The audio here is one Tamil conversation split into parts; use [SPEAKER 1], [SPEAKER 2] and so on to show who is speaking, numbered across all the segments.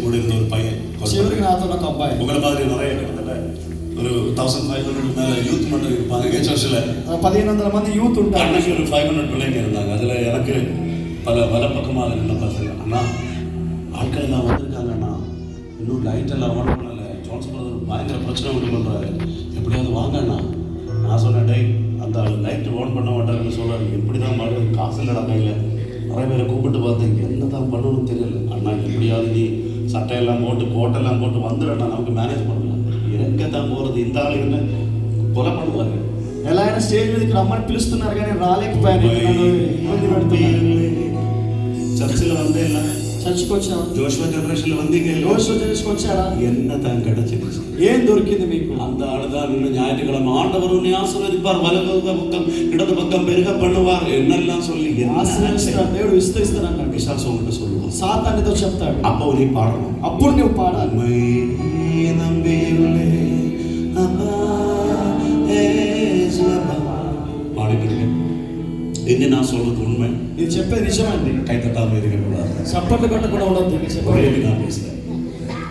[SPEAKER 1] கூட இருந்த ஒரு பையன்.
[SPEAKER 2] చివరికి నాతో ఒక అబ్బాయి.
[SPEAKER 1] உங்களை மாதிரி நிறைய கிட்டத்தட்ட ஒரு 1500 மேல யூத் மட்டும் இருப்பாங்க எங்க சர்ச்சில்.
[SPEAKER 2] 1500 మంది யூத் ఉంటారు.
[SPEAKER 1] அன்னைக்கு ஒரு 500 பிள்ளைங்க இருந்தாங்க. அதுல எனக்கு பல பக்கமாக இருந்த பசங்க, அண்ணா ஆட்கள் எல்லாம் வந்திருக்காங்க அண்ணா, இன்னும் லைட் எல்லாம் ஓன் பண்ணல, ஜான்சன் பிரதர் பயங்கர பிரச்சனை உண்டு பண்றாரு, எப்படியாவது வாங்க அண்ணா. நான் சொன்னேன், டை அந்த லைட் ஓன் பண்ண மாட்டாருன்னு சொல்றாரு, எப்படி தான் மாடு காசு இல்லடா கையில். நிறைய பேரை கூப்பிட்டு பார்த்தேன், என்ன தான் பண்ணணும்னு தெரியல. அண்ணா எப்படியாவது நீ சட்டையெல்லாம் போட்டு கோட்டெல்லாம் போட்டு வந்துடுறா, நமக்கு மேனேஜ் பண்ணலாம். எங்கே தான் போகிறது, இந்த ஆள் என்ன கொலை பண்ணுவாரு.
[SPEAKER 2] ఎలా అయినా స్టేజ్ మీదకి రమ్మని పిలుస్తున్నారు కానీ రాలేకపోయాను.
[SPEAKER 1] சர்ச்சில் வந்து இல்லை,
[SPEAKER 2] చర్చికి వచ్చాము.
[SPEAKER 1] ஜோஷுவா ஜெனரேஷன்ல வந்தீங்க,
[SPEAKER 2] ஜோஷுவா ஜெனரேஷன் వచ్చారా?
[SPEAKER 1] என்ன தான் கிடைச்சிருச்சு,
[SPEAKER 2] ஏன் దొరికింది మీకు?
[SPEAKER 1] அந்த ஆளுதான் இன்னும் ஞாயிற்றுக்கிழமை ஆண்டவர் உன்னை ஆசீர்வதிப்பார், வலது பக்கம் இடது பக்கம் பெருக பண்ணுவார் என்னெல்லாம் சொல்லி
[SPEAKER 2] ఆశీర్వదిస్తాడు, దేవుడు విస్తరిస్తాడు.
[SPEAKER 1] பிசாசு உங்கள்கிட்ட சொல்லுவான்,
[SPEAKER 2] సాతానుతో చెప్తాడు.
[SPEAKER 1] அப்போ நீ பாடணும்,
[SPEAKER 2] అప్పుడు నువ్వు పాడాలి.
[SPEAKER 1] பாடிட்டு என்ன நான் சொல்றது உண்மை,
[SPEAKER 2] இது చెప్పేది నిజమండి.
[SPEAKER 1] கை தட்டாம இருக்கக்கூடாது,
[SPEAKER 2] చప్పట్లు కొట్టకుండా ఉండొద్దు.
[SPEAKER 1] చెప్పేది நான் பேசுறேன்.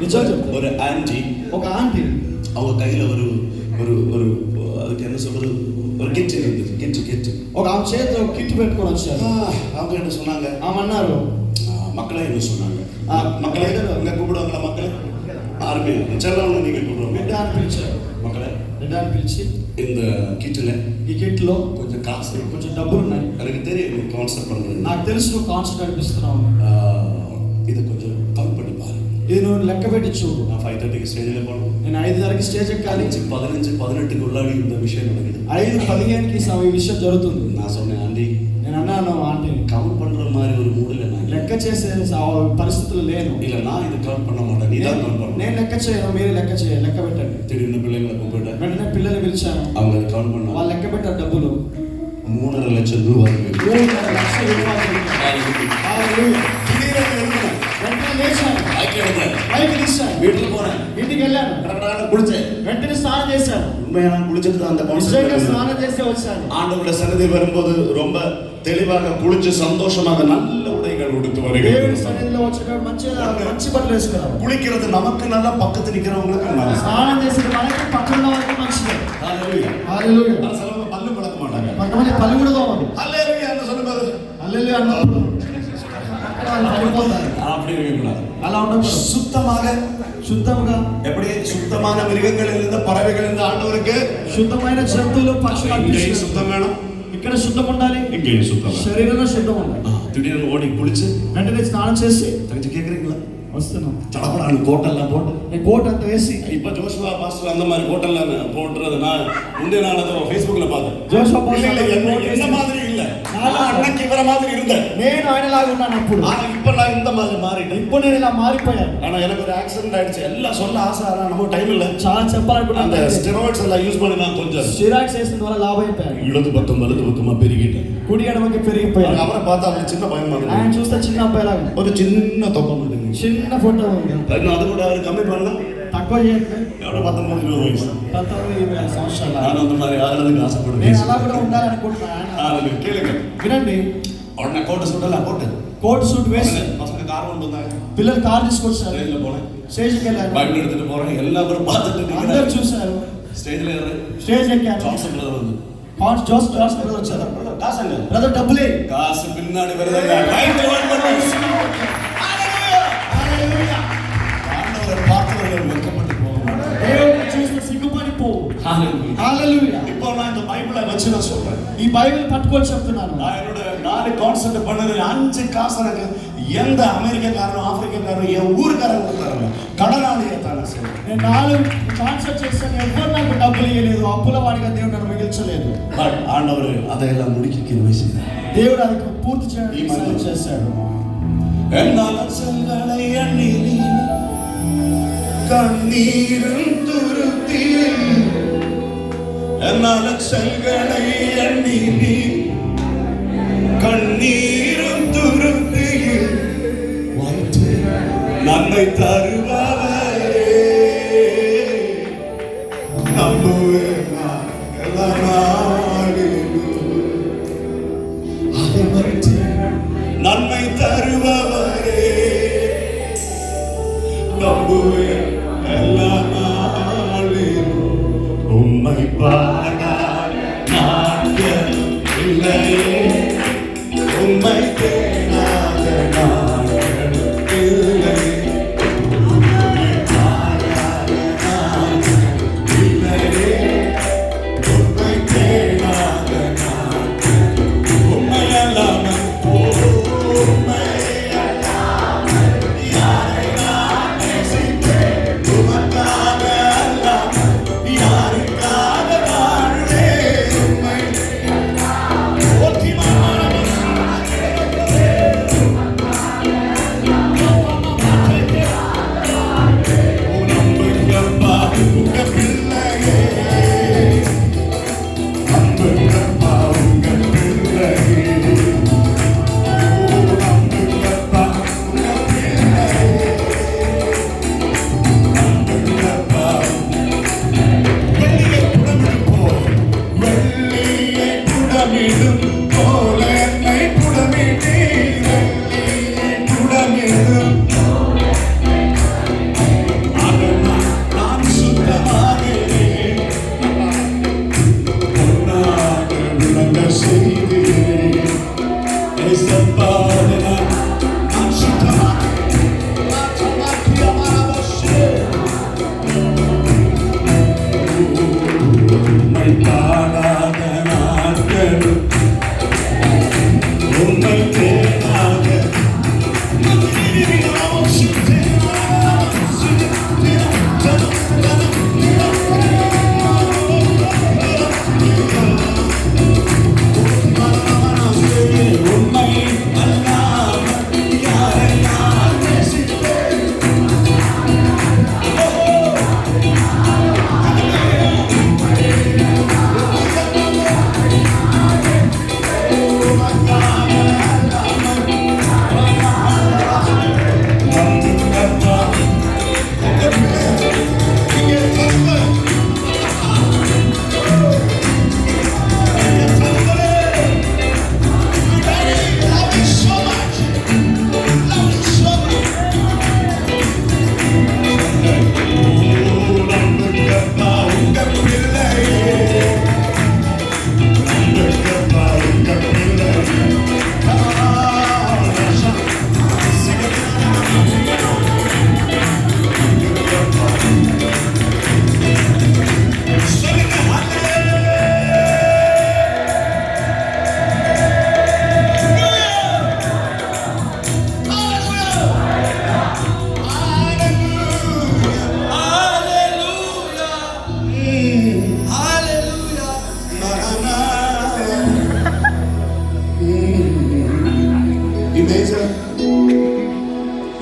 [SPEAKER 2] నిజం చెప్తాను.
[SPEAKER 1] ஒரு ஆன்டி,
[SPEAKER 2] ఒక ఆంటీ,
[SPEAKER 1] அவங்க கையில ஒரு ஒரு ஒரு அதுக்கு என்ன சொல்றது, ஒரு கிட் இருந்தது, கிட்
[SPEAKER 2] ఒక ఆమె చేతిలో కిట్ పెట్టుకొని వచ్చారు.
[SPEAKER 1] அவங்க என்ன சொன்னாங்க,
[SPEAKER 2] ఆమె అన్నారు,
[SPEAKER 1] மக்களே என்ன சொன்னாங்க, மக்களே இங்க கூப்பிடுவாங்களா, மக்களே ஆர்மி செல்லவங்க நீங்க கூப்பிடுவாங்க,
[SPEAKER 2] బిడ్డ అని పిలిచారు.
[SPEAKER 1] மக்களே
[SPEAKER 2] బిడ్డ అని పిలిచి,
[SPEAKER 1] இந்த கிட்ல
[SPEAKER 2] ఈ కిట్ లో
[SPEAKER 1] கொஞ்சம் காசு,
[SPEAKER 2] కొంచెం డబ్బులు ఉన్నాయి,
[SPEAKER 1] எனக்கு தெரியும் நீ கான்செப்ட் பண்றது,
[SPEAKER 2] నాకు తెలుసు నువ్వు కాన్సెప్ట్ నడిపిస్తున్నావు,
[SPEAKER 1] இதை கொஞ்சம் கவுண்ட் பண்ணி பாரு.
[SPEAKER 2] ఇది నువ్వు లెక్క పెట్టి చూడు.
[SPEAKER 1] நான் 5:30 ஸ்டேஜில் போகணும்,
[SPEAKER 2] నేను 5:30కి స్టేజ్ ఎక్కాలి.
[SPEAKER 1] 15-18 உள்ளாடி இந்த விஷயம் நடக்குது.
[SPEAKER 2] 5:15కి ఈ విషయం జరుగుతుంది.
[SPEAKER 1] நான் சொன்னேன், ஆண்டி
[SPEAKER 2] నేను అన్నాను, ఆంటీ
[SPEAKER 1] கவுண்ட் பண்ற மாதிரி ஒரு மூடில் நான்
[SPEAKER 2] లెక్క చేసే పరిస్థితులు లేను.
[SPEAKER 1] இல்லை நான் இது கவுண்ட் பண்ண மாட்டேன், நீ தான் கவுண்ட் பண்ணணும்.
[SPEAKER 2] నేను లెక్క చేయను, మీరు లెక్క చేయండి, లెక్క పెట్టండి.
[SPEAKER 1] திடீர்னு பிள்ளைங்களை கூப்பிட்டேன்,
[SPEAKER 2] వెంటనే పిల్లలు పిలిచాను,
[SPEAKER 1] அவங்க அதை கவுண்ட் பண்ணாங்க,
[SPEAKER 2] వాళ్ళు లెక్క పెట్టారు. డబ్బులు
[SPEAKER 1] 3.5 లక్షల రూపాయలు.
[SPEAKER 2] 3.5 లక్షల రూపాయలు. వెంటనే లేచాను, బైక్ తీశాను,
[SPEAKER 1] வீட்டுக்கு போறேன்,
[SPEAKER 2] ఇంటికి వెళ్ళాను,
[SPEAKER 1] குளிச்சேன்,
[SPEAKER 2] వెంటనే స్నానం చేశాను.
[SPEAKER 1] உண்மையான குளிச்சது அந்த
[SPEAKER 2] నిజంగా స్నానం చేసే వచ్చాను.
[SPEAKER 1] ஆண்டவருடைய சன்னதி வரும்போது ரொம்ப தெளிவாக குளிச்சு சந்தோஷமாக நல்ல உடைகள் உடுத்து வருகிறது.
[SPEAKER 2] దేవుడి సన్నిధిలో వచ్చేటప్పుడు మంచి బట్టలు వేసుకున్నాం.
[SPEAKER 1] குளிக்கிறது நமக்கு நல்லா, பக்கத்து நிக்கிறவங்களுக்கு நல்லா.
[SPEAKER 2] స్నానం చేసేది మనకి, పక్కన వాళ్ళకి మంచిది.
[SPEAKER 1] ஹalleluya
[SPEAKER 2] హల్లెలూయా.
[SPEAKER 1] சிலவங்க பல்லு விளக்க மாட்டாங்க,
[SPEAKER 2] కొంతమంది పళ్ళు కూడా తోమరు.
[SPEAKER 1] ஹalleluya అని சொல்லும்போது
[SPEAKER 2] హల్లెలూయా అన్నప్పుడు
[SPEAKER 1] அப்படி இருக்கக்கூடாது.
[SPEAKER 2] అలా ఉండకూడదు.
[SPEAKER 1] சுத்தமாக,
[SPEAKER 2] శుద్ధంగా,
[SPEAKER 1] எப்படி சுத்தமான மிருகங்களில் இருந்து பறவைகள் இருந்து ஆண்டவருக்கு
[SPEAKER 2] శుద్ధమైన జంతువులు, పక్షులు
[SPEAKER 1] சுத்தம் வேணும்,
[SPEAKER 2] ఇక్కడ శుద్ధం ఉండాలి,
[SPEAKER 1] இங்கேயும் சுத்தம்,
[SPEAKER 2] శరీరంలో శుద్ధం ఉండాలి.
[SPEAKER 1] திடீர்னு ஓடி குளிச்சு
[SPEAKER 2] వెంటనే స్నానం చేసి
[SPEAKER 1] தங்கச்சி கேட்குறீங்களா,
[SPEAKER 2] వస్తున్నాం,
[SPEAKER 1] தடப்படான்னு கோட்டெல்லாம் போட்டு,
[SPEAKER 2] కోట్ అంతా వేసి.
[SPEAKER 1] இப்போ ஜோஷுவா பாஸ்டர் அந்த மாதிரி கோட்டெல்லாம் போட்டுறது நான் முந்தைய நாள் அதை ஃபேஸ்புக்கில் பார்த்தேன்.
[SPEAKER 2] జోషువా
[SPEAKER 1] என்ன மாதிரி இல்லை, அன்னைக்கு இவர மாதிரி இருந்தேன்,
[SPEAKER 2] నేను ఆయనలాగా ఉన్నాను అప్పుడు.
[SPEAKER 1] ஆனா இப்ப நான் இந்த மாதிரி மாறிட்டேன்.
[SPEAKER 2] ఇప్పుడు నేను ఇలా మారిపోయాను.
[SPEAKER 1] ஆனா எனக்கு ஒரு ஆக்சிடென்ட் ஆயிடுச்சு, எல்லாம் சொல்ல ஆசை, ஆனா நமக்கு டைம் இல்ல.
[SPEAKER 2] చాలా చెప్పాలనుకున్నాను.
[SPEAKER 1] அந்த ஸ்டெராய்ட்ஸ் எல்லாம் யூஸ் பண்ணி நான் கொஞ்சம்
[SPEAKER 2] స్టెరాయిడ్స్ వేసిన ద్వారా లాభ అయిపోయాను.
[SPEAKER 1] இடது பக்கம் வலது பக்கமா பெருகிட்டேன்,
[SPEAKER 2] కుడి ఎడమకి పెరిగిపోయాను.
[SPEAKER 1] அவரை பார்த்தா அவர் சின்ன பையன் மாதிரி,
[SPEAKER 2] ఆయన చూస్తే చిన్న అబ్బాయిలాగా,
[SPEAKER 1] ஒரு சின்ன தொப்பம் ఉంటుంది,
[SPEAKER 2] చిన్న ఫోటో ఉంది.
[SPEAKER 1] அது கூட அவர் கம்மி பண்ணலாம்,
[SPEAKER 2] తక్కువ చేయండి.
[SPEAKER 1] எவ்வளோ 19-20 వయసు,
[SPEAKER 2] 19-20 సంవత్సరాలు.
[SPEAKER 1] நான் அந்த மாதிரி ஆகிறதுக்கு ஆசைப்படுவேன்.
[SPEAKER 2] నేను అలా కూడా ఉండాలనుకుంటున్నాను.
[SPEAKER 1] கேளுங்க,
[SPEAKER 2] వినండి.
[SPEAKER 1] உடனே கோட்டை சுட்டெல்லாம் போட்டு
[SPEAKER 2] కోట్ సూట్ వేసి
[SPEAKER 1] பசங்க கார் கொண்டு வந்தாங்க,
[SPEAKER 2] పిల్లలు కార్ తీసుకొచ్చారు.
[SPEAKER 1] ட்ரெயினில் போனேன்,
[SPEAKER 2] స్టేజ్కి వెళ్ళాను,
[SPEAKER 1] பைபிள் எடுத்துட்டு போறேன், எல்லாரும் பார்த்துட்டு
[SPEAKER 2] అందరూ చూశారు.
[SPEAKER 1] ஸ்டேஜ்ல ஏறு,
[SPEAKER 2] స్టేజ్ ఎక్కాను.
[SPEAKER 1] ஜான்சன் பிரதர் வந்து
[SPEAKER 2] జోస్ బ్రదర్ వచ్చారు.
[SPEAKER 1] காசுங்க,
[SPEAKER 2] బ్రదర్ డబ్బులే,
[SPEAKER 1] காசு பின்னாடி வருதுங்க, லைட் ஆன் பண்ணுங்க. ஹalleluya, ஆண்டவரை பார்த்தவர்கள் வெட்கப்பட்டு போவாங்க,
[SPEAKER 2] దేవుని చూస్తే సిగ్గుపడిపోవు.
[SPEAKER 1] ஹalleluya,
[SPEAKER 2] హల్లెలూయా.
[SPEAKER 1] இப்போ நான் இந்த பைபிளை வச்சு நான் சொல்றேன்,
[SPEAKER 2] ఈ బైబిల్ పట్టుకొని చెప్తున్నాను.
[SPEAKER 1] நான் என்னோட 4 கான்செப்ட் பண்ணது 5 காசு எனக்கு எந்த அமெரிக்காக்காரனும் ஆப்பிரிக்காக்காரனும் என் ஊருக்காரங்க கொடுத்தாங்க, கடனாளியை தானே சரி.
[SPEAKER 2] నేను 4 కాన్సెప్ట్ చేశాను, ఎవరు నాకు డబ్బులు ఇవ్వలేదు, అప్పుల వాడిగా దేవుడు నన్ను మిగిల్చలేదు.
[SPEAKER 1] பட் ஆண்டவர் அதையெல்லாம் முடிக்க கிருபை செய்தார்,
[SPEAKER 2] దేవుడు అది పూర్తి చేయడానికి సాయం చేశాడు.
[SPEAKER 1] என்னால் செல்களை எண்ணி கண்ணீரும் துருத்தி, என்னால் செல்களை எண்ணி கண்ணீரும் துருத்தி, நன்மை தருவாரே, நம்புவேன் எல்லா நாளிலும், அதை வைத்து நன்மை தருபவரே, நம்புவேன் எல்லா நாளிலும் உம்மை பாடாத நாட்கள் இல்லையே, உம்மை தேடாத நாட்கள் இல்லையே, உம்மை பாடாத நாட்கள் இல்லையே, உம்மை தேடாத நாட்கள், உம்மை அல்லாமல் உம்மை அல்லாமல் யாரை நான் நேசிப்பேன், உமக்காக அல்லாமல் யாருக்காக வாழ்வேன், உம்மை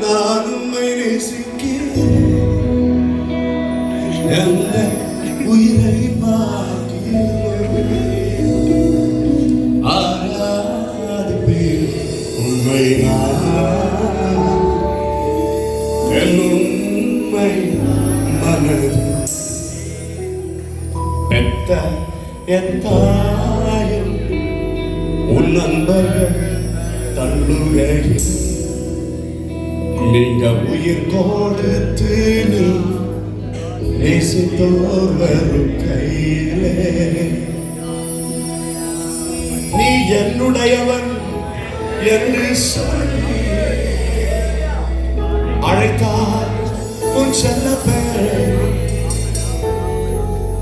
[SPEAKER 1] நான் உம்மை நேசிக்கிறேன், எந்த உயிரை ஆராதிப்பேன் உம்மை என் உண்மை மனது பெத்த என் தாயும் உன் நண்பர்கள் தள்ளுகையில் நீங்க உயிர் கொடுத்து நீ நேசித்தோர் வரும் கையிலே நீ என்னுடையவன் என்று சொல்லி அழைத்தார் உன் செல்ல பெயரை,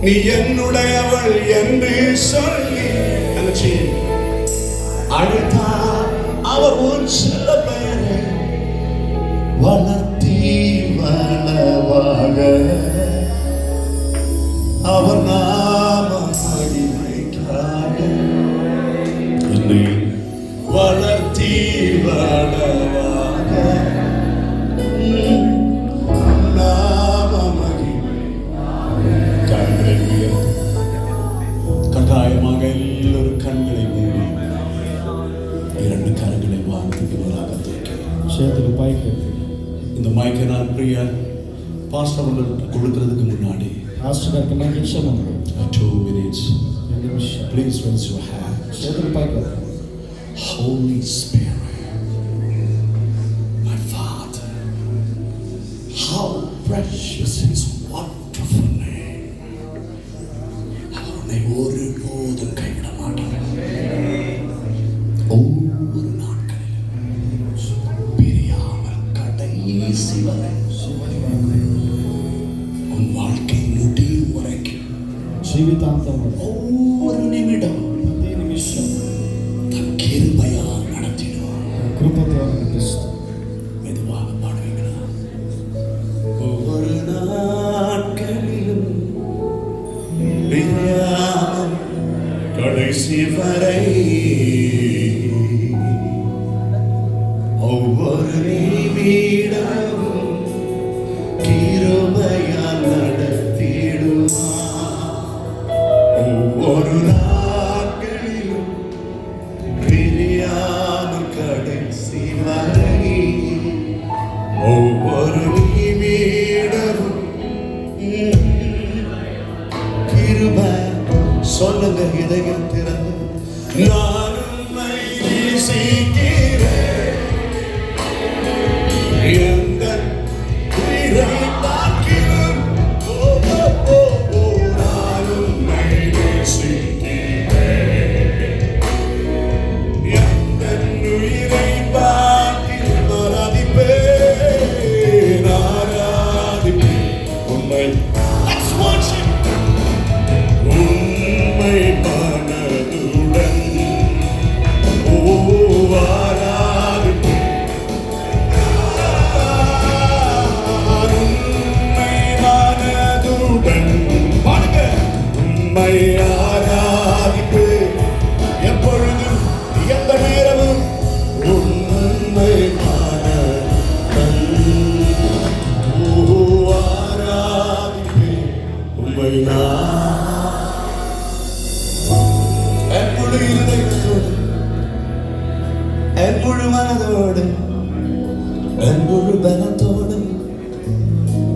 [SPEAKER 1] நீ என்னுடையவள் என்று சொல்லி அழைத்தார் அவர் உன் செல்ல பெயரை வளர்த்தி வளவாக அவர் நாம மகிமைக்காக என்னை வளர்த்தி வளவாக நாம மகிமை கண்களை கட்டாயமாக எல்லோரும் கண்களை மூடி இரண்டு கரங்களை வானத்துக்கு மேலாக
[SPEAKER 2] చేతులు పైకి
[SPEAKER 1] இந்த மைக்கை நான் பிரியா பாஸ்டர் அவர்களுக்கு கொடுக்கிறதுக்கு முன்னாடி
[SPEAKER 2] పాస్టర్ గారికి మైక్ ఇచ్చే ముందు
[SPEAKER 1] 2 minutes
[SPEAKER 2] 2 నిమిషాలు
[SPEAKER 1] please raise your hand.
[SPEAKER 2] చేతులు పైకి
[SPEAKER 1] Holy Spirit, my Father, How precious His wonderful name. அவர் உன்னை ஒருபோதும் கைவிட மாட்டார். ஒவ்வொரு நாட்களிலும் பிரியாமல் கடைசி வரை உன் வாழ்க்கை முடியும் வரைக்கும்
[SPEAKER 2] జీవితాంతం
[SPEAKER 1] ஒவ்வொரு நிமிடம்
[SPEAKER 2] ప్రతి నిమిషం
[SPEAKER 1] தன் கிருபையால் நடத்திடுவார்.
[SPEAKER 2] కృపతో నడిపిస్తూ
[SPEAKER 1] மெதுவாக பாடுவீங்களா? ஒவ்வொரு நாட்களிலும் பிரியாமல் கடைசி வரை ஒவ்வொரு நிமிடமும் கிருபையால் நடத்திடுவார். ஒவ்வொரு நாட்களிலும் பிரியாமல் கடைசி வரை ஒவ்வொரு நிமிடமும் கிருபை. சொல்லுங்க இதயம் திறந்து, நான் உம்மை நேசிக்கிறேன், எங்கள் உயிரை பார்க்கிறேன். ஓ, ஓ, ஓ, ஓ, நான் உம்மை நேசிக்கிறேன், எங்கள் உயிரை பார்க்கிறேன். ஆராதிப்பேன், ஆராதிப்பேன் உம்மை. Let's worship. உம்மை மனதுடன் ஆராதிப்பேன், உம்மை மனதுடன். பாடுங்க. உம்மை ஆராதிப்பேன், எப்பொழுதும் எந்த நேரமும் உம்மை மனதுடன் ஆராதிப்பேன், உம்மை என் முழு இருதயத்தோடு, என் முழு மனதோடு, என் முழு பலத்தோடு